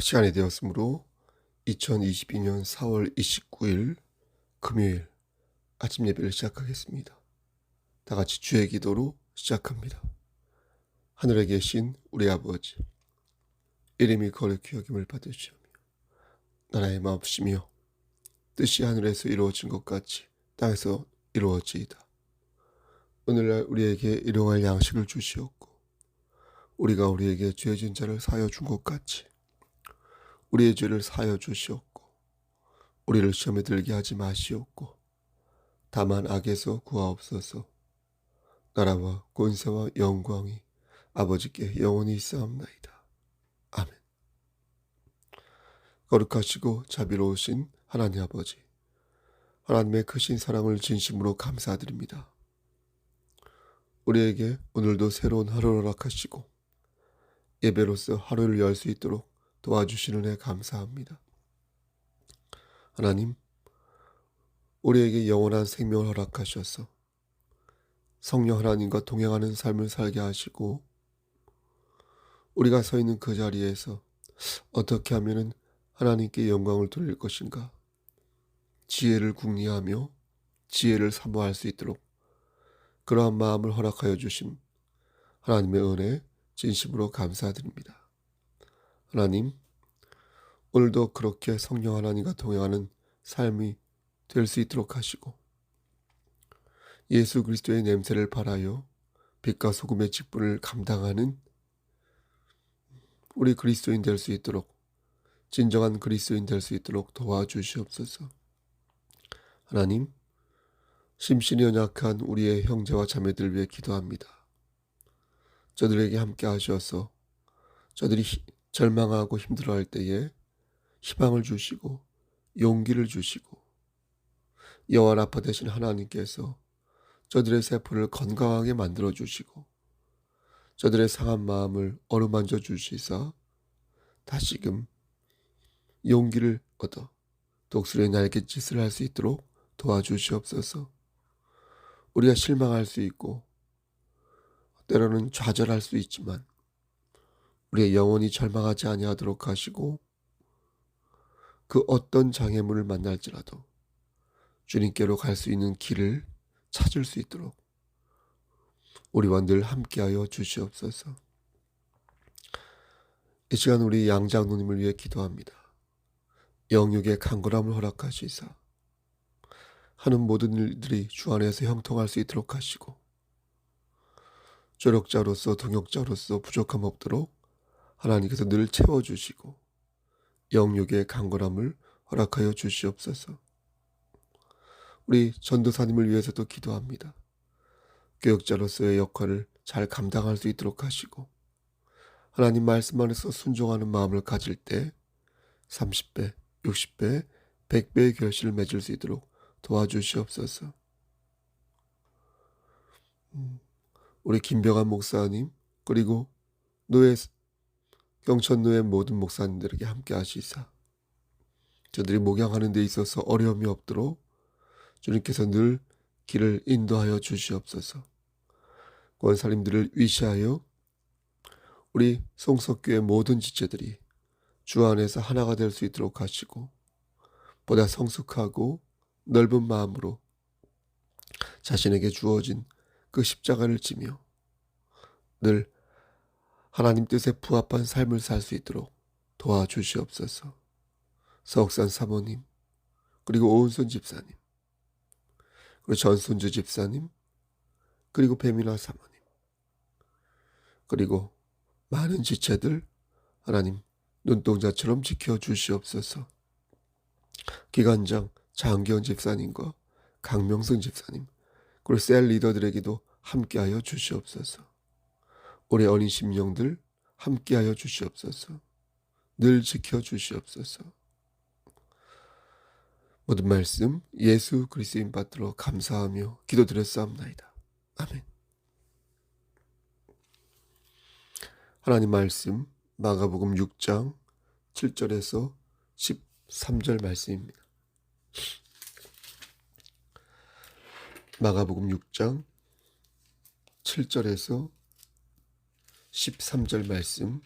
시간이 되었으므로 2022년 4월 29일 금요일 아침 예배를 시작하겠습니다. 다 같이 주의 기도로 시작합니다. 하늘에 계신 우리 아버지, 이름이 거룩히 여김을 받으시오며 나라의 마옵시며 뜻이 하늘에서 이루어진 것 같이 땅에서 이루어지이다. 오늘날 우리에게 일용할 양식을 주시옵고 우리가 우리에게 죄 지은 자를 사하여 준 것 같이 우리의 죄를 사하여 주시옵고 우리를 시험에 들게 하지 마시옵고 다만 악에서 구하옵소서. 나라와 권세와 영광이 아버지께 영원히 있사옵나이다. 아멘. 거룩하시고 자비로우신 하나님 아버지, 하나님의 크신 사랑을 진심으로 감사드립니다. 우리에게 오늘도 새로운 하루를 허락하시고 예배로서 하루를 열 수 있도록 도와주시는 애 감사합니다. 하나님, 우리에게 영원한 생명을 허락하셔서 성령 하나님과 동행하는 삶을 살게 하시고 우리가 서 있는 그 자리에서 어떻게 하면 하나님께 영광을 돌릴 것인가, 지혜를 궁리하며 지혜를 사모할 수 있도록 그러한 마음을 허락하여 주신 하나님의 은혜 진심으로 감사드립니다. 하나님, 오늘도 그렇게 성령 하나님과 동행하는 삶이 될 수 있도록 하시고 예수 그리스도의 냄새를 발하여 빛과 소금의 직분을 감당하는 우리 그리스도인 될 수 있도록, 진정한 그리스도인 될 수 있도록 도와주시옵소서. 하나님, 심신이 연약한 우리의 형제와 자매들 위해 기도합니다. 저들에게 함께 하셔서 저들이 절망하고 힘들어할 때에 희망을 주시고 용기를 주시고 여호와 라파 되신 하나님께서 저들의 세포를 건강하게 만들어 주시고 저들의 상한 마음을 어루만져 주시사 다시금 용기를 얻어 독수리의 날갯짓을 할 수 있도록 도와주시옵소서. 우리가 실망할 수 있고 때로는 좌절할 수 있지만 우리의 영혼이 절망하지 아니하도록 하시고 그 어떤 장애물을 만날지라도 주님께로 갈 수 있는 길을 찾을 수 있도록 우리와 늘 함께하여 주시옵소서. 이 시간 우리 양장로님을 위해 기도합니다. 영육의 강건함을 허락하시사 하는 모든 일들이 주 안에서 형통할 수 있도록 하시고 조력자로서 동역자로서 부족함 없도록 하나님께서 늘 채워주시고 영육의 강건함을 허락하여 주시옵소서. 우리 전도사님을 위해서도 기도합니다. 교역자로서의 역할을 잘 감당할 수 있도록 하시고 하나님 말씀 안에서 순종하는 마음을 가질 때 30배, 60배, 100배의 결실을 맺을 수 있도록 도와주시옵소서. 우리 김병환 목사님 그리고 경천노회 모든 목사님들에게 함께 하시사 저들이 목양하는 데 있어서 어려움이 없도록 주님께서 늘 길을 인도하여 주시옵소서. 권사님들을 위시하여 우리 송석교의 모든 지체들이 주 안에서 하나가 될 수 있도록 하시고 보다 성숙하고 넓은 마음으로 자신에게 주어진 그 십자가를 지며 늘 하나님 뜻에 부합한 삶을 살 수 있도록 도와주시옵소서. 서옥산 사모님 그리고 오은순 집사님 그리고 전순주 집사님 그리고 배민아 사모님 그리고 많은 지체들 하나님 눈동자처럼 지켜주시옵소서. 기관장 장기현 집사님과 강명승 집사님 그리고 셀 리더들에게도 함께하여 주시옵소서. 우리 어린 심령들 함께하여 주시옵소서. 늘 지켜주시옵소서. 모든 말씀 예수 그리스도인 받들어 감사하며 기도드렸사옵나이다. 아멘. 하나님 말씀 마가복음 6장 7절에서 13절 말씀입니다. 마가복음 6장 7절에서 13절 말씀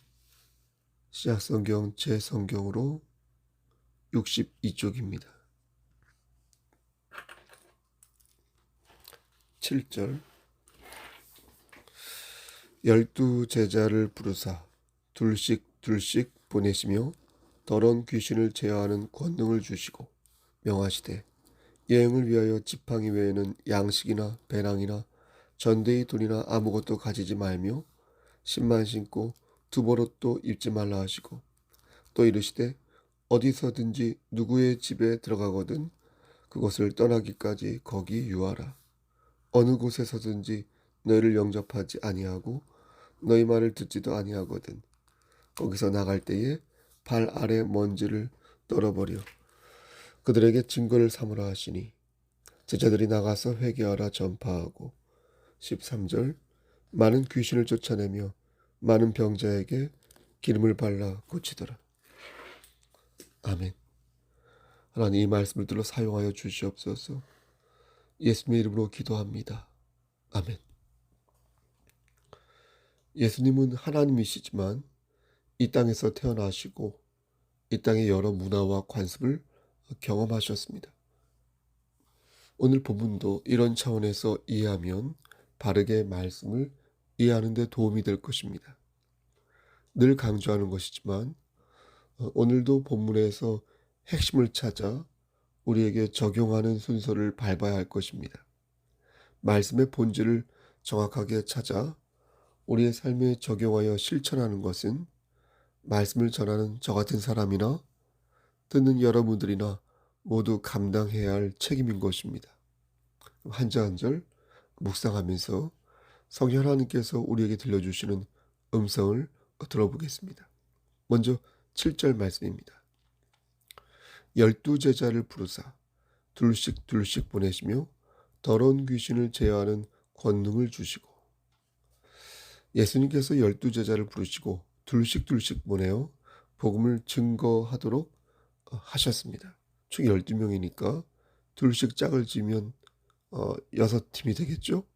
신약성경 제 성경으로 62쪽입니다. 7절. 열두 제자를 부르사 둘씩 둘씩 보내시며 더러운 귀신을 제어하는 권능을 주시고 명하시되 여행을 위하여 지팡이 외에는 양식이나 배낭이나 전대의 돈이나 아무것도 가지지 말며 신만 신고 두버릇도 입지 말라 하시고 또 이르시되 어디서든지 누구의 집에 들어가거든 그것을 떠나기까지 거기 유하라. 어느 곳에서든지 너희를 영접하지 아니하고 너희 말을 듣지도 아니하거든 거기서 나갈 때에 발 아래 먼지를 널어버려 그들에게 증거를 삼으라 하시니 제자들이 나가서 회개하라 전파하고 13절. 많은 귀신을 쫓아내며 많은 병자에게 기름을 발라 고치더라. 아멘. 하나님 이 말씀을 들어 사용하여 주시옵소서. 예수님의 이름으로 기도합니다. 아멘. 예수님은 하나님이시지만 이 땅에서 태어나시고 이 땅의 여러 문화와 관습을 경험하셨습니다. 오늘 본문도 이런 차원에서 이해하면 바르게 말씀을 이해하는 데 도움이 될 것입니다. 늘 강조하는 것이지만 오늘도 본문에서 핵심을 찾아 우리에게 적용하는 순서를 밟아야 할 것입니다. 말씀의 본질을 정확하게 찾아 우리의 삶에 적용하여 실천하는 것은 말씀을 전하는 저 같은 사람이나 듣는 여러분들이나 모두 감당해야 할 책임인 것입니다. 한 절 한 절 묵상하면서 성령 하나님께서 우리에게 들려주시는 음성을 들어보겠습니다. 먼저 7절 말씀입니다. 열두 제자를 부르사 둘씩 둘씩 보내시며 더러운 귀신을 제어하는 권능을 주시고 예수님께서 열두 제자를 부르시고 둘씩 둘씩 보내어 복음을 증거하도록 하셨습니다. 총 12명이니까 둘씩 짝을 지면 6팀이 되겠죠?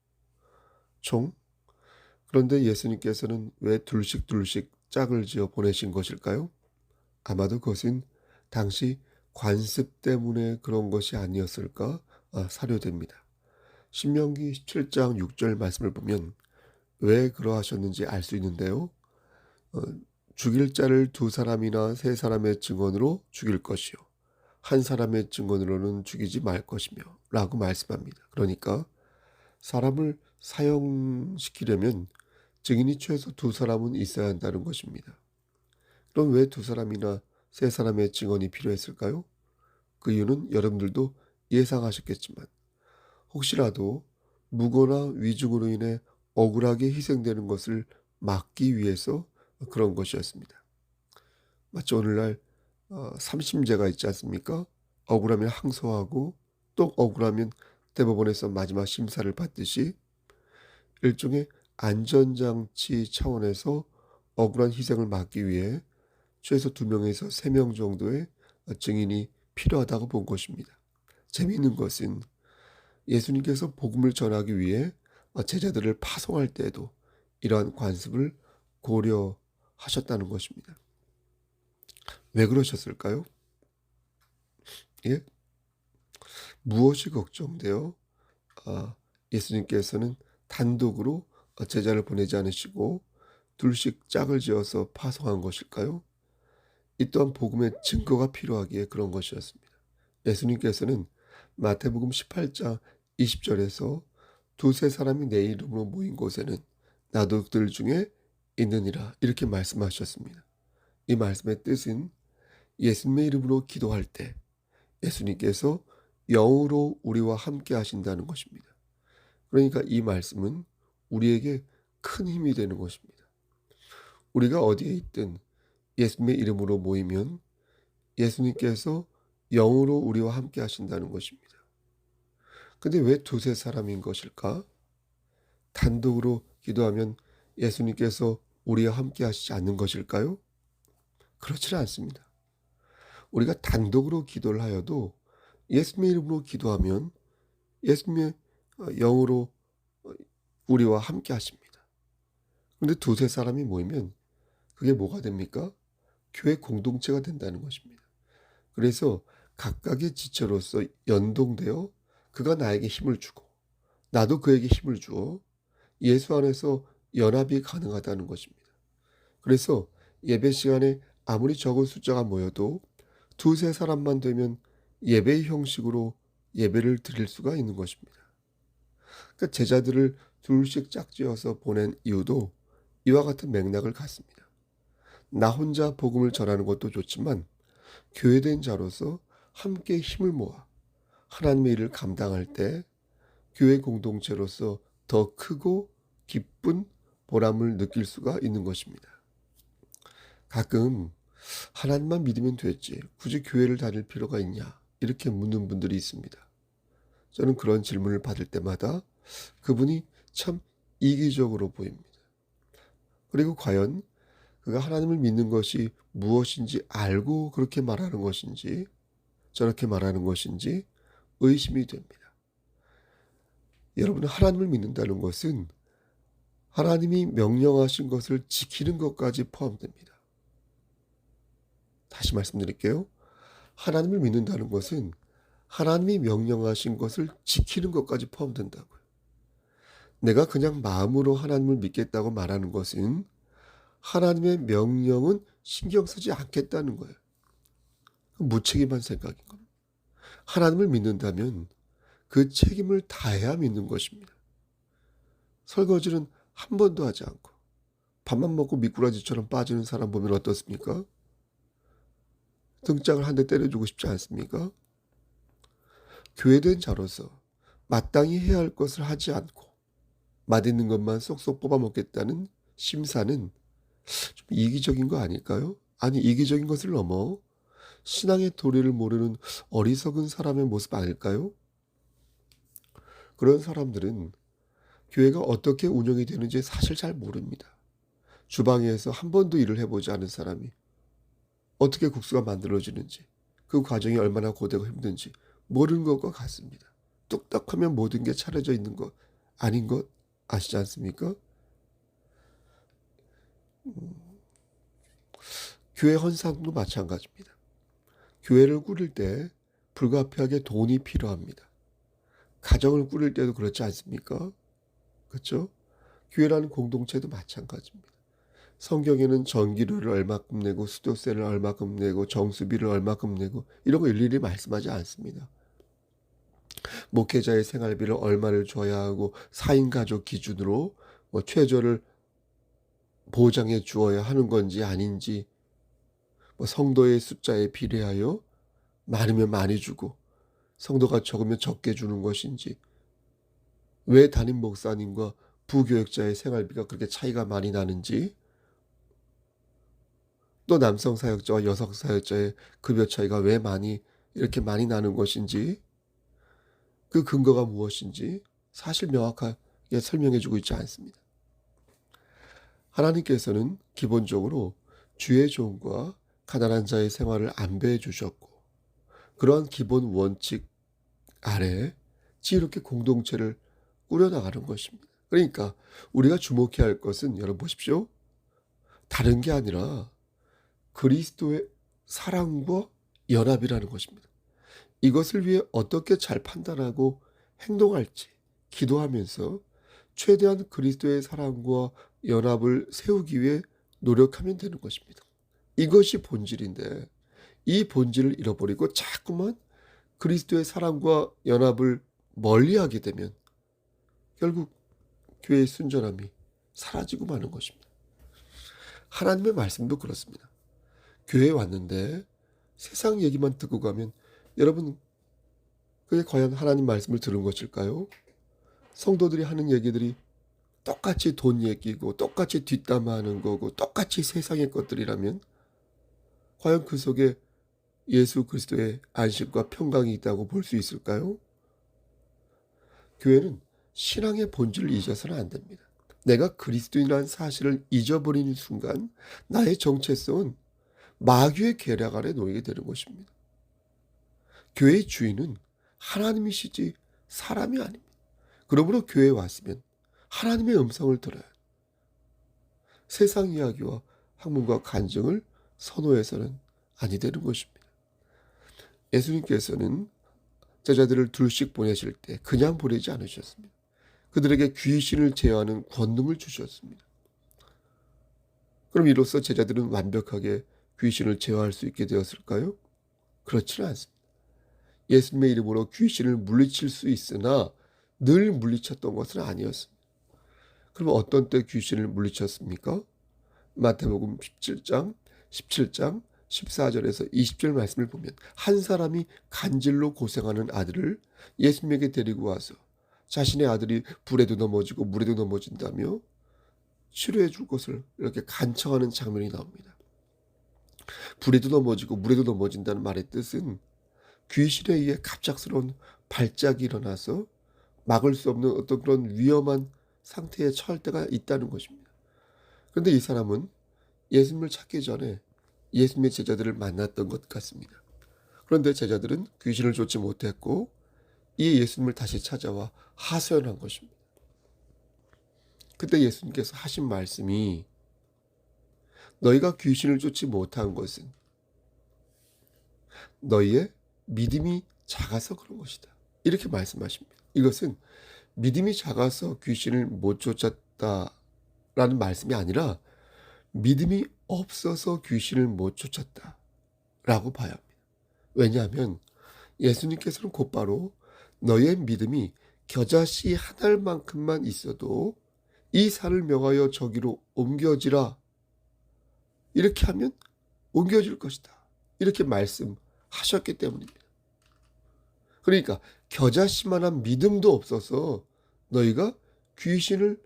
총. 그런데 예수님께서는 왜 둘씩 둘씩 짝을 지어 보내신 것일까요? 아마도 그것은 당시 관습 때문에 그런 것이 아니었을까 사료됩니다. 신명기 17장 6절 말씀을 보면 왜 그러하셨는지 알 수 있는데요. 죽일 자를 2사람이나 3사람의 증언으로 죽일 것이요 한 사람의 증언으로는 죽이지 말 것이며 라고 말씀합니다. 그러니까 사람을 사형시키려면 증인이 최소 2사람은 있어야 한다는 것입니다. 그럼 왜 2사람이나 3사람의 증언이 필요했을까요? 그 이유는 여러분들도 예상하셨겠지만 혹시라도 무고나 위증으로 인해 억울하게 희생되는 것을 막기 위해서 그런 것이었습니다. 마치 오늘날 3심제가 있지 않습니까? 억울하면 항소하고 또 억울하면 대법원에서 마지막 심사를 받듯이 일종의 안전장치 차원에서 억울한 희생을 막기 위해 최소 2명에서 3명 정도의 증인이 필요하다고 본 것입니다. 재미있는 것은 예수님께서 복음을 전하기 위해 제자들을 파송할 때에도 이러한 관습을 고려하셨다는 것입니다. 왜 그러셨을까요? 예? 무엇이 걱정되어 예수님께서는 단독으로 제자를 보내지 않으시고 둘씩 짝을 지어서 파송한 것일까요? 이 또한 복음의 증거가 필요하기에 그런 것이었습니다. 예수님께서는 마태복음 18장 20절에서 2-3사람이 내 이름으로 모인 곳에는 나도 그들 중에 있느니라 이렇게 말씀하셨습니다. 이 말씀의 뜻은 예수님의 이름으로 기도할 때 예수님께서 영으로 우리와 함께 하신다는 것입니다. 그러니까 이 말씀은 우리에게 큰 힘이 되는 것입니다. 우리가 어디에 있든 예수님의 이름으로 모이면 예수님께서 영으로 우리와 함께 하신다는 것입니다. 근데 왜 2-3사람인 것일까? 단독으로 기도하면 예수님께서 우리와 함께 하시지 않는 것일까요? 그렇지 않습니다. 우리가 단독으로 기도를 하여도 예수님의 이름으로 기도하면 예수님의 영으로 우리와 함께 하십니다. 그런데 2-3사람이 모이면 그게 뭐가 됩니까? 교회 공동체가 된다는 것입니다. 그래서 각각의 지체로서 연동되어 그가 나에게 힘을 주고 나도 그에게 힘을 주어 예수 안에서 연합이 가능하다는 것입니다. 그래서 예배 시간에 아무리 적은 숫자가 모여도 두세 사람만 되면 예배의 형식으로 예배를 드릴 수가 있는 것입니다. 그러니까 제자들을 둘씩 짝지어서 보낸 이유도 이와 같은 맥락을 갖습니다. 나 혼자 복음을 전하는 것도 좋지만 교회된 자로서 함께 힘을 모아 하나님의 일을 감당할 때 교회 공동체로서 더 크고 기쁜 보람을 느낄 수가 있는 것입니다. 가끔 하나님만 믿으면 됐지 굳이 교회를 다닐 필요가 있냐 이렇게 묻는 분들이 있습니다. 저는 그런 질문을 받을 때마다 그분이 참 이기적으로 보입니다. 그리고 과연 그가 하나님을 믿는 것이 무엇인지 알고 그렇게 말하는 것인지 저렇게 말하는 것인지 의심이 됩니다. 여러분, 하나님을 믿는다는 것은 하나님이 명령하신 것을 지키는 것까지 포함됩니다. 다시 말씀드릴게요. 하나님을 믿는다는 것은 하나님이 명령하신 것을 지키는 것까지 포함된다고요. 내가 그냥 마음으로 하나님을 믿겠다고 말하는 것은 하나님의 명령은 신경 쓰지 않겠다는 거예요. 무책임한 생각인 겁니다. 하나님을 믿는다면 그 책임을 다해야 믿는 것입니다. 설거지는 한 번도 하지 않고 밥만 먹고 미꾸라지처럼 빠지는 사람 보면 어떻습니까? 등짝을 한 대 때려주고 싶지 않습니까? 교회된 자로서 마땅히 해야 할 것을 하지 않고 맛있는 것만 쏙쏙 뽑아먹겠다는 심사는 좀 이기적인 거 아닐까요? 아니, 이기적인 것을 넘어 신앙의 도리를 모르는 어리석은 사람의 모습 아닐까요? 그런 사람들은 교회가 어떻게 운영이 되는지 사실 잘 모릅니다. 주방에서 한 번도 일을 해보지 않은 사람이 어떻게 국수가 만들어지는지 그 과정이 얼마나 고되고 힘든지 모르는 것과 같습니다. 뚝딱하면 모든 게 차려져 있는 것 아닌 것 아시지 않습니까? 교회 헌상도 마찬가지입니다. 교회를 꾸릴 때 불가피하게 돈이 필요합니다. 가정을 꾸릴 때도 그렇지 않습니까? 그렇죠? 교회라는 공동체도 마찬가지입니다. 성경에는 전기료를 얼마큼 내고 수도세를 얼마큼 내고 정수비를 얼마큼 내고 이런 거 일일이 말씀하지 않습니다. 목회자의 생활비를 얼마를 줘야 하고 4인 가족 기준으로 최저를 보장해 주어야 하는 건지 아닌지 성도의 숫자에 비례하여 많으면 많이 주고 성도가 적으면 적게 주는 것인지 왜 담임 목사님과 부교역자의 생활비가 그렇게 차이가 많이 나는지 또 남성 사역자와 여성 사역자의 급여 차이가 왜 이렇게 많이 나는 것인지 그 근거가 무엇인지 사실 명확하게 설명해 주고 있지 않습니다. 하나님께서는 기본적으로 주의 종과 가난한 자의 생활을 안배해 주셨고 그러한 기본 원칙 아래 지혜롭게 공동체를 꾸려나가는 것입니다. 그러니까 우리가 주목해야 할 것은 여러분 보십시오. 다른 게 아니라 그리스도의 사랑과 연합이라는 것입니다. 이것을 위해 어떻게 잘 판단하고 행동할지 기도하면서 최대한 그리스도의 사랑과 연합을 세우기 위해 노력하면 되는 것입니다. 이것이 본질인데 이 본질을 잃어버리고 자꾸만 그리스도의 사랑과 연합을 멀리하게 되면 결국 교회의 순전함이 사라지고 마는 것입니다. 하나님의 말씀도 그렇습니다. 교회에 왔는데 세상 얘기만 듣고 가면 여러분 그게 과연 하나님 말씀을 들은 것일까요? 성도들이 하는 얘기들이 똑같이 돈 얘기고 똑같이 뒷담화하는 거고 똑같이 세상의 것들이라면 과연 그 속에 예수 그리스도의 안식과 평강이 있다고 볼 수 있을까요? 교회는 신앙의 본질을 잊어서는 안 됩니다. 내가 그리스도인이라는 사실을 잊어버리는 순간 나의 정체성은 마귀의 계략 아래 놓이게 되는 것입니다. 교회의 주인은 하나님이시지 사람이 아닙니다. 그러므로 교회에 왔으면 하나님의 음성을 들어야 세상 이야기와 학문과 간증을 선호해서는 아니 되는 것입니다. 예수님께서는 제자들을 둘씩 보내실 때 그냥 보내지 않으셨습니다. 그들에게 귀신을 제어하는 권능을 주셨습니다. 그럼 이로써 제자들은 완벽하게 귀신을 제어할 수 있게 되었을까요? 그렇지는 않습니다. 예수님의 이름으로 귀신을 물리칠 수 있으나 늘 물리쳤던 것은 아니었습니다. 그럼 어떤 때 귀신을 물리쳤습니까? 마태복음 17장, 14절에서 20절 말씀을 보면 한 사람이 간질로 고생하는 아들을 예수님에게 데리고 와서 자신의 아들이 불에도 넘어지고 물에도 넘어진다며 치료해 줄 것을 이렇게 간청하는 장면이 나옵니다. 불에도 넘어지고 물에도 넘어진다는 말의 뜻은 귀신에 의해 갑작스러운 발작이 일어나서 막을 수 없는 어떤 그런 위험한 상태에 처할 때가 있다는 것입니다. 그런데 이 사람은 예수님을 찾기 전에 예수님의 제자들을 만났던 것 같습니다. 그런데 제자들은 귀신을 쫓지 못했고 이 예수님을 다시 찾아와 하소연한 것입니다. 그때 예수님께서 하신 말씀이 너희가 귀신을 쫓지 못한 것은 너희의 믿음이 작아서 그런 것이다. 이렇게 말씀하십니다. 이것은 믿음이 작아서 귀신을 못 쫓았다라는 말씀이 아니라 믿음이 없어서 귀신을 못 쫓았다라고 봐야 합니다. 왜냐하면 예수님께서는 곧바로 너의 믿음이 겨자씨 한 알만큼만 있어도 이 산을 명하여 저기로 옮겨지라. 이렇게 하면 옮겨질 것이다. 이렇게 말씀하셨기 때문입니다. 그러니까 겨자씨만한 믿음도 없어서 너희가 귀신을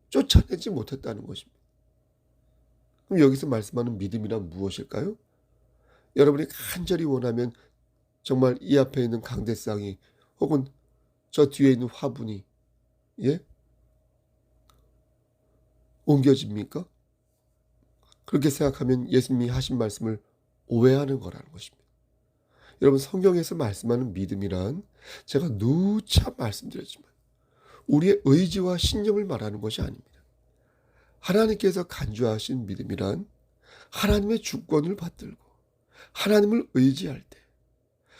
쫓아내지 못했다는 것입니다. 그럼 여기서 말씀하는 믿음이란 무엇일까요? 여러분이 간절히 원하면 정말 이 앞에 있는 강대상이 혹은 저 뒤에 있는 화분이 옮겨집니까? 그렇게 생각하면 예수님이 하신 말씀을 오해하는 거라는 것입니다. 여러분 성경에서 말씀하는 믿음이란 제가 누차 말씀드렸지만 우리의 의지와 신념을 말하는 것이 아닙니다. 하나님께서 간주하신 믿음이란 하나님의 주권을 받들고 하나님을 의지할 때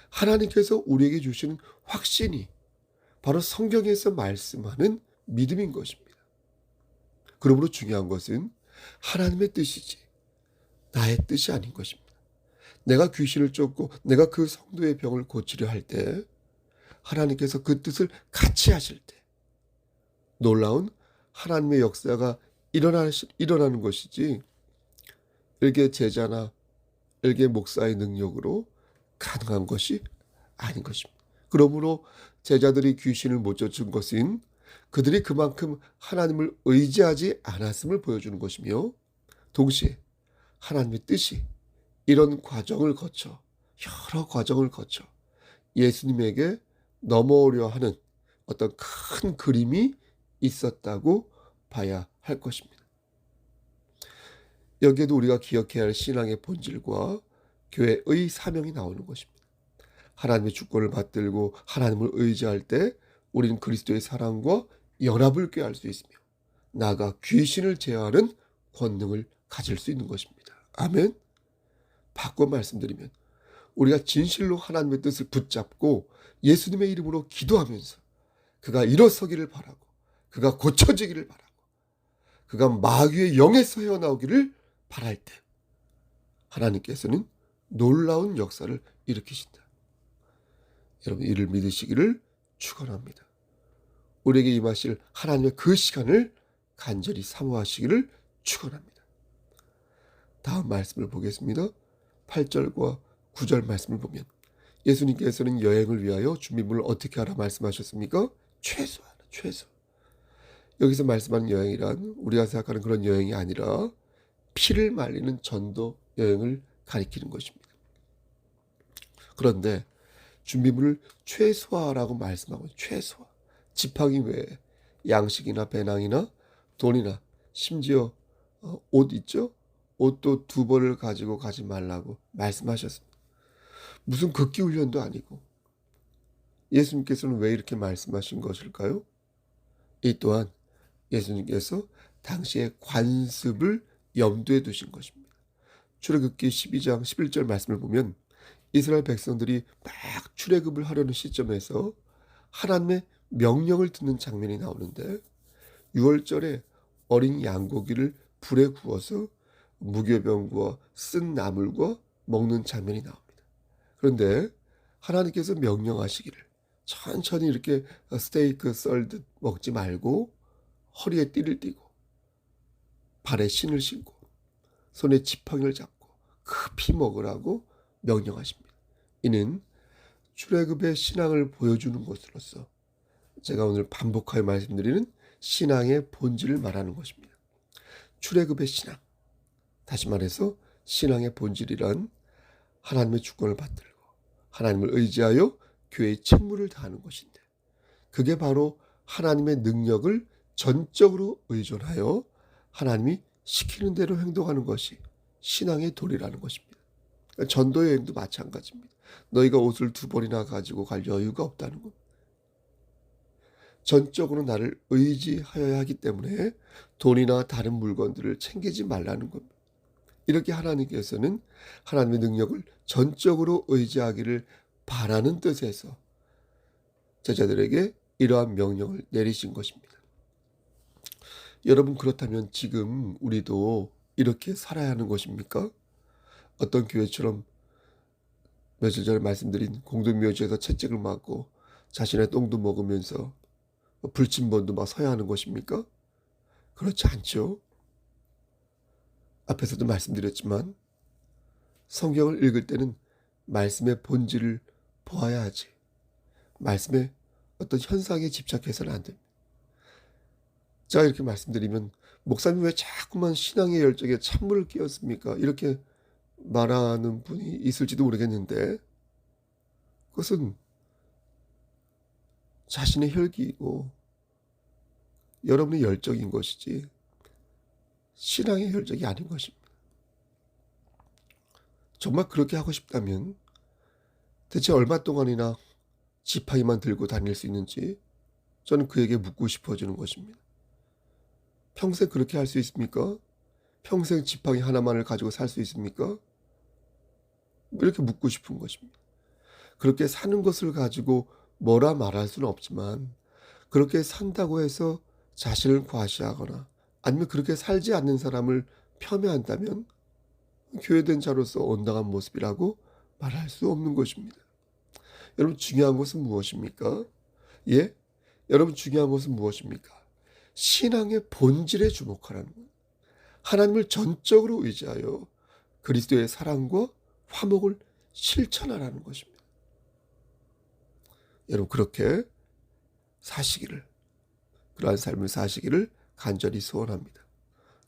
하나님께서 우리에게 주시는 확신이 바로 성경에서 말씀하는 믿음인 것입니다. 그러므로 중요한 것은 하나님의 뜻이지 나의 뜻이 아닌 것입니다. 내가 귀신을 쫓고 내가 그 성도의 병을 고치려 할 때 하나님께서 그 뜻을 같이 하실 때 놀라운 하나님의 역사가 일어나는 것이지 일개 제자나 일개 목사의 능력으로 가능한 것이 아닌 것입니다. 그러므로 제자들이 귀신을 못 쫓은 것은 그들이 그만큼 하나님을 의지하지 않았음을 보여주는 것이며 동시에 하나님의 뜻이 이런 과정을 거쳐 여러 과정을 거쳐 예수님에게 넘어오려 하는 어떤 큰 그림이 있었다고 봐야 할 것입니다. 여기에도 우리가 기억해야 할 신앙의 본질과 교회의 사명이 나오는 것입니다. 하나님의 주권을 받들고 하나님을 의지할 때 우리는 그리스도의 사랑과 연합을 꾀할 수 있으며 나아가 귀신을 제어하는 권능을 가질 수 있는 것입니다. 아멘. 바꿔 말씀드리면 우리가 진실로 하나님의 뜻을 붙잡고 예수님의 이름으로 기도하면서 그가 일어서기를 바라고 그가 고쳐지기를 바라고 그가 마귀의 영에서 헤어나오기를 바랄 때 하나님께서는 놀라운 역사를 일으키신다. 여러분 이를 믿으시기를 축원합니다. 우리에게 임하실 하나님의 그 시간을 간절히 사모하시기를 축원합니다. 다음 말씀을 보겠습니다. 8절과 9절 말씀을 보면 예수님께서는 여행을 위하여 준비물을 어떻게 하라 말씀하셨습니까? 최소하라, 최소. 여기서 말씀하는 여행이란 우리가 생각하는 그런 여행이 아니라 피를 말리는 전도 여행을 가리키는 것입니다. 그런데 준비물을 최소화라고 말씀하고 최소화. 지팡이 외에 양식이나 배낭이나 돈이나 심지어 옷 있죠? 옷도 2벌을 가지고 가지 말라고 말씀하셨습니다. 무슨 극기 훈련도 아니고 예수님께서는 왜 이렇게 말씀하신 것일까요? 이 또한 예수님께서 당시의 관습을 염두에 두신 것입니다. 출애굽기 12장 11절 말씀을 보면 이스라엘 백성들이 막 출애굽을 하려는 시점에서 하나님의 명령을 듣는 장면이 나오는데 6월절에 어린 양고기를 불에 구워서 무교병과 쓴 나물과 먹는 장면이 나옵니다. 그런데 하나님께서 명령하시기를 천천히 이렇게 스테이크 썰듯 먹지 말고 허리에 띠를 띠고 발에 신을 신고 손에 지팡이를 잡고 급히 먹으라고 명령하십니다. 이는 출애굽의 신앙을 보여주는 것으로서 제가 오늘 반복하여 말씀드리는 신앙의 본질을 말하는 것입니다. 출애굽의 신앙, 다시 말해서 신앙의 본질이란 하나님의 주권을 받들고 하나님을 의지하여 교회의 책무를 다하는 것인데, 그게 바로 하나님의 능력을 전적으로 의존하여 하나님이 시키는 대로 행동하는 것이 신앙의 도리라는 것입니다. 전도 여행도 마찬가지입니다. 너희가 옷을 2벌이나 가지고 갈 여유가 없다는 것. 전적으로 나를 의지하여야 하기 때문에 돈이나 다른 물건들을 챙기지 말라는 겁니다. 이렇게 하나님께서는 하나님의 능력을 전적으로 의지하기를 바라는 뜻에서 제자들에게 이러한 명령을 내리신 것입니다. 여러분, 그렇다면 지금 우리도 이렇게 살아야 하는 것입니까? 어떤 교회처럼 며칠 전에 말씀드린 공동묘지에서 채찍을 맞고 자신의 똥도 먹으면서 불침번도 막 서야 하는 것입니까? 그렇지 않죠. 앞에서도 말씀드렸지만 성경을 읽을 때는 말씀의 본질을 보아야 하지, 말씀의 어떤 현상에 집착해서는 안 됩니다. 제가 이렇게 말씀드리면 목사님 왜 자꾸만 신앙의 열정에 찬물을 끼얹습니까? 이렇게 말하는 분이 있을지도 모르겠는데, 그것은 자신의 혈기이고 여러분의 열정인 것이지 신앙의 열정이 아닌 것입니다. 정말 그렇게 하고 싶다면 대체 얼마 동안이나 지팡이만 들고 다닐 수 있는지 저는 그에게 묻고 싶어지는 것입니다. 평생 그렇게 할 수 있습니까? 평생 지팡이 하나만을 가지고 살 수 있습니까? 이렇게 묻고 싶은 것입니다. 그렇게 사는 것을 가지고 뭐라 말할 수는 없지만, 그렇게 산다고 해서 자신을 과시하거나 아니면 그렇게 살지 않는 사람을 폄훼한다면 교회된 자로서 온당한 모습이라고 말할 수 없는 것입니다. 여러분, 중요한 것은 무엇입니까? 예? 여러분, 중요한 것은 무엇입니까? 신앙의 본질에 주목하라는 거예요. 하나님을 전적으로 의지하여 그리스도의 사랑과 화목을 실천하라는 것입니다. 여러분, 그렇게 사시기를, 그러한 삶을 사시기를 간절히 소원합니다.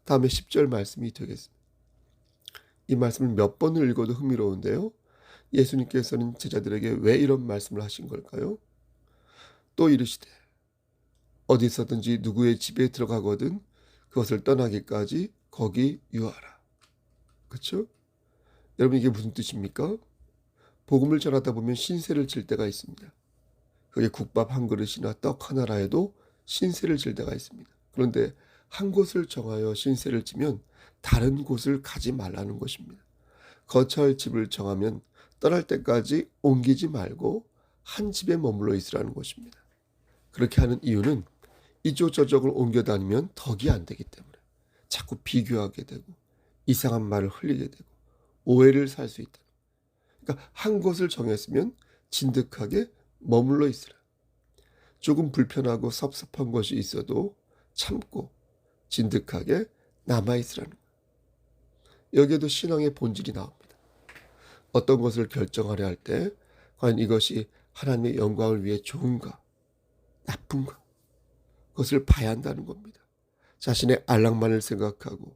다음에 10절 말씀이 되겠습니다. 이 말씀을 몇 번을 읽어도 흥미로운데요, 예수님께서는 제자들에게 왜 이런 말씀을 하신 걸까요? 또 이르시되 어디서든지 누구의 집에 들어가거든 그것을 떠나기까지 거기 유하라. 그렇죠? 여러분, 이게 무슨 뜻입니까? 복음을 전하다 보면 신세를 질 때가 있습니다. 그게 국밥 한 그릇이나 떡 하나라 해도 신세를 질 때가 있습니다. 그런데 한 곳을 정하여 신세를 지면 다른 곳을 가지 말라는 것입니다. 거처할 집을 정하면 떠날 때까지 옮기지 말고 한 집에 머물러 있으라는 것입니다. 그렇게 하는 이유는 이쪽 저쪽을 옮겨 다니면 덕이 안 되기 때문에 자꾸 비교하게 되고 이상한 말을 흘리게 되고 오해를 살 수 있다. 그러니까 한 곳을 정했으면 진득하게 머물러 있으라. 조금 불편하고 섭섭한 것이 있어도 참고 진득하게 남아있으라는 거예요. 여기에도 신앙의 본질이 나옵니다. 어떤 것을 결정하려 할 때 과연 이것이 하나님의 영광을 위해 좋은가 나쁜가, 그것을 봐야 한다는 겁니다. 자신의 안락만을 생각하고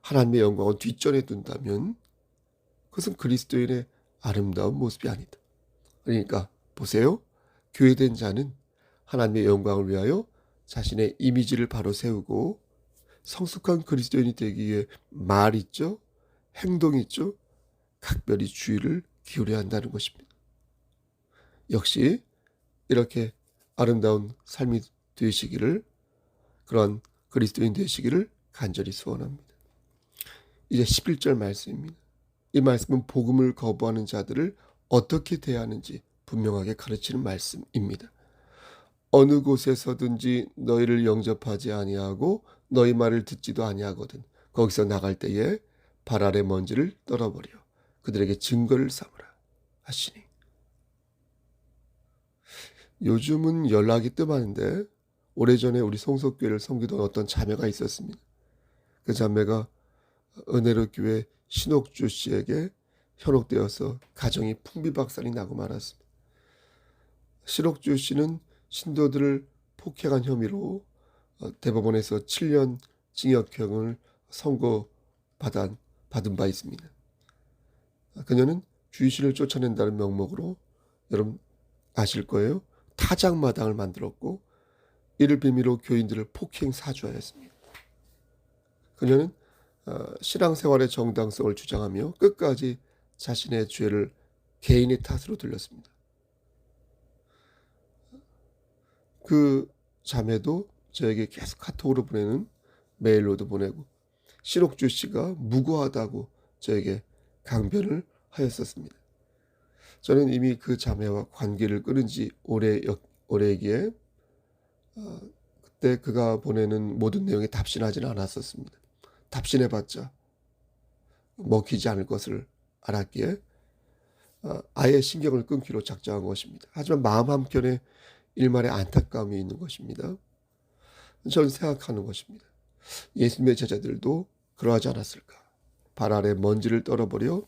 하나님의 영광을 뒷전에 둔다면 그것은 그리스도인의 아름다운 모습이 아니다. 그러니까 보세요. 교회된 자는 하나님의 영광을 위하여 자신의 이미지를 바로 세우고 성숙한 그리스도인이 되기 위해 말 있죠, 행동 있죠, 각별히 주의를 기울여야 한다는 것입니다. 역시 이렇게 아름다운 삶이 되시기를, 그런 그리스도인 되시기를 간절히 소원합니다. 이제 11절 말씀입니다. 이 말씀은 복음을 거부하는 자들을 어떻게 대하는지 분명하게 가르치는 말씀입니다. 어느 곳에서든지 너희를 영접하지 아니하고 너희 말을 듣지도 아니하거든 거기서 나갈 때에 발 아래 먼지를 떨어버려 그들에게 증거를 삼으라 하시니. 요즘은 연락이 뜸하는데 오래전에 우리 송석교회를 섬기던 어떤 자매가 있었습니다. 그 자매가 은혜로 교회 신옥주 씨에게 현혹되어서 가정이 풍비박산이 나고 말았습니다. 신옥주 씨는 신도들을 폭행한 혐의로 대법원에서 7년 징역형을 받은 바 있습니다. 그녀는 귀신을 쫓아낸다는 명목으로 여러분 아실 거예요. 타작마당을 만들었고 이를 빌미로 교인들을 폭행 사주하였습니다. 그녀는 신앙생활의 정당성을 주장하며 끝까지 자신의 죄를 개인의 탓으로 들렸습니다. 그 자매도 저에게 계속 카톡으로 보내는 메일로도 보내고 신옥주 씨가 무고하다고 저에게 강변을 하였었습니다. 저는 이미 그 자매와 관계를 끊은 지 오래기에 그때 그가 보내는 모든 내용에 답신하지는 않았었습니다. 답신해봤자 먹히지 않을 것을 알았기에 아예 신경을 끊기로 작정한 것입니다. 하지만 마음 한켠에 일말의 안타까움이 있는 것입니다. 저는 생각하는 것입니다. 예수님의 제자들도 그러하지 않았을까? 발 아래 먼지를 떨어버려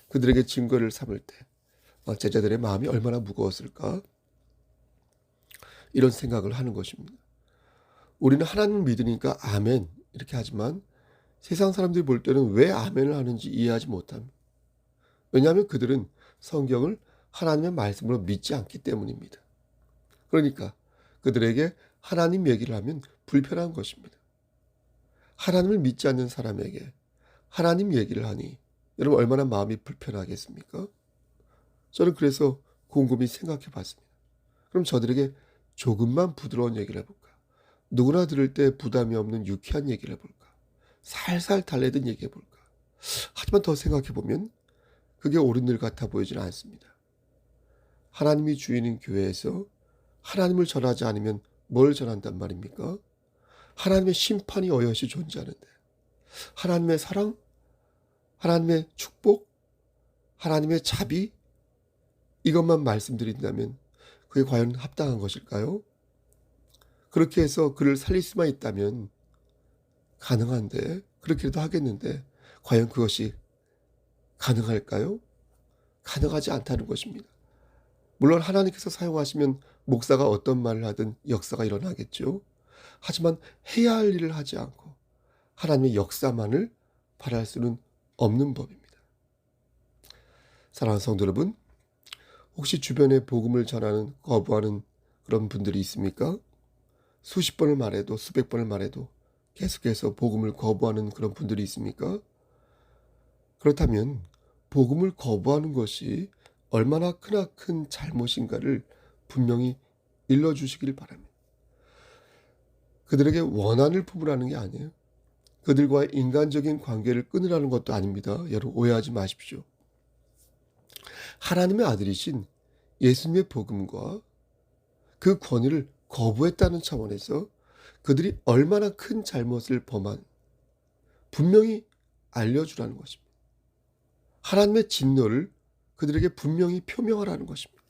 그들에게 증거를 삼을 때 제자들의 마음이 얼마나 무거웠을까? 이런 생각을 하는 것입니다. 우리는 하나님을 믿으니까 아멘 이렇게 하지만 세상 사람들이 볼 때는 왜 아멘을 하는지 이해하지 못합니다. 왜냐하면 그들은 성경을 하나님의 말씀으로 믿지 않기 때문입니다. 그러니까 그들에게 하나님 얘기를 하면 불편한 것입니다. 하나님을 믿지 않는 사람에게 하나님 얘기를 하니 여러분 얼마나 마음이 불편하겠습니까? 저는 그래서 곰곰이 생각해 봤습니다. 그럼 저들에게 조금만 부드러운 얘기를 해볼까? 누구나 들을 때 부담이 없는 유쾌한 얘기를 해볼까? 살살 달래던 얘기 해볼까? 하지만 더 생각해 보면 그게 옳은 일 같아 보이지는 않습니다. 하나님이 주인인 교회에서 하나님을 전하지 않으면 뭘 전한단 말입니까? 하나님의 심판이 어여시 존재하는데 하나님의 사랑, 하나님의 축복, 하나님의 자비 이것만 말씀드린다면 그게 과연 합당한 것일까요? 그렇게 해서 그를 살릴 수만 있다면 가능한데 그렇게라도 하겠는데 과연 그것이 가능할까요? 가능하지 않다는 것입니다. 물론 하나님께서 사용하시면 목사가 어떤 말을 하든 역사가 일어나겠죠. 하지만 해야 할 일을 하지 않고 하나님의 역사만을 바랄 수는 없는 법입니다. 사랑하는 성도 여러분, 혹시 주변에 복음을 전하는 거부하는 그런 분들이 있습니까? 수십 번을 말해도 수백 번을 말해도 계속해서 복음을 거부하는 그런 분들이 있습니까? 그렇다면 복음을 거부하는 것이 얼마나 크나큰 잘못인가를 분명히 일러주시길 바랍니다. 그들에게 원한을 품으라는 게 아니에요. 그들과의 인간적인 관계를 끊으라는 것도 아닙니다. 여러분 오해하지 마십시오. 하나님의 아들이신 예수님의 복음과 그 권위를 거부했다는 차원에서 그들이 얼마나 큰 잘못을 범한 분명히 알려주라는 것입니다. 하나님의 진노를 그들에게 분명히 표명하라는 것입니다.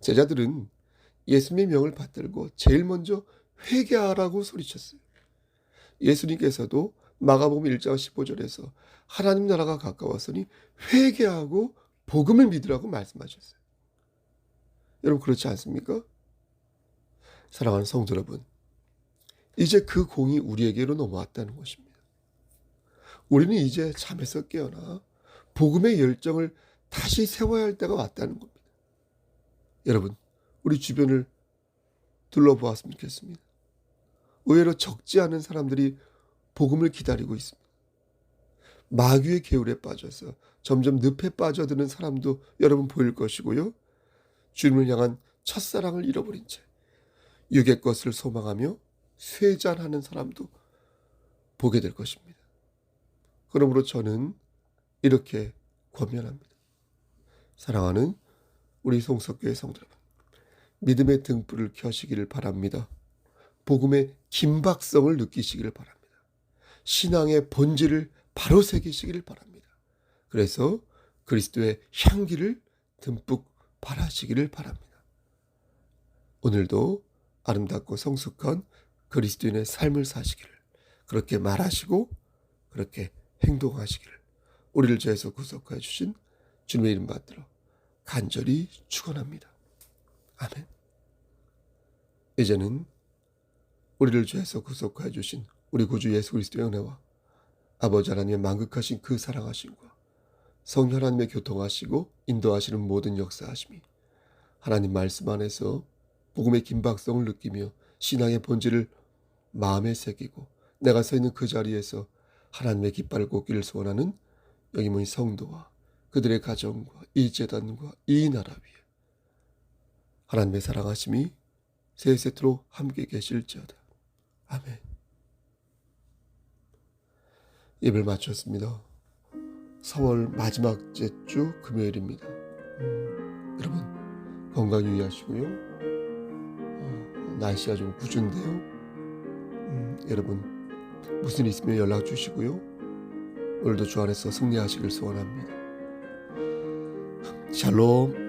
제자들은 예수님의 명을 받들고 제일 먼저 회개하라고 소리쳤어요. 예수님께서도 마가복음 1장 15절에서 하나님 나라가 가까웠으니 회개하고 복음을 믿으라고 말씀하셨어요. 여러분 그렇지 않습니까? 사랑하는 성도 여러분, 이제 그 공이 우리에게로 넘어왔다는 것입니다. 우리는 이제 잠에서 깨어나 복음의 열정을 다시 세워야 할 때가 왔다는 겁니다. 여러분, 우리 주변을 둘러보았으면 좋겠습니다. 의외로 적지 않은 사람들이 복음을 기다리고 있습니다. 마귀의 계율에 빠져서 점점 늪에 빠져드는 사람도 여러분 보일 것이고요. 주님을 향한 첫사랑을 잃어버린 채 육의 것을 소망하며 쇠잔하는 사람도 보게 될 것입니다. 그러므로 저는 이렇게 권면합니다. 사랑하는 우리 송석교회 성도 여러분, 믿음의 등불을 켜시기를 바랍니다. 복음의 긴박성을 느끼시기를 바랍니다. 신앙의 본질을 바로 새기시기를 바랍니다. 그래서 그리스도의 향기를 듬뿍 발하시기를 바랍니다. 오늘도 아름답고 성숙한 그리스도인의 삶을 사시기를, 그렇게 말하시고 그렇게 행동하시기를 우리를 죄에서 구속하여 주신 주님의 이름 받들어 간절히 축원합니다. 아멘. 이제는 우리를 죄에서 구속하여 주신 우리 구주 예수 그리스도의 은혜와 아버지 하나님의 만극하신 그 사랑하심과 성령 하나님의 교통하시고 인도하시는 모든 역사하심이 하나님 말씀 안에서 복음의 긴박성을 느끼며 신앙의 본질을 마음에 새기고 내가 서 있는 그 자리에서 하나님의 깃발을 꽂기를 소원하는 여기 모인 성도와 그들의 가정과 이 재단과 이 나라 위에 하나님의 사랑하심이 세세토록 함께 계실지어다. 아멘. 예배를 마쳤습니다. 4월 마지막째 주 금요일입니다. 여러분 건강 유의하시고요. 날씨가 좀 궂은데요. 여러분 무슨 일 있으면 연락 주시고요. 오늘도 주 안에서 승리하시길 소원합니다. 샬롬.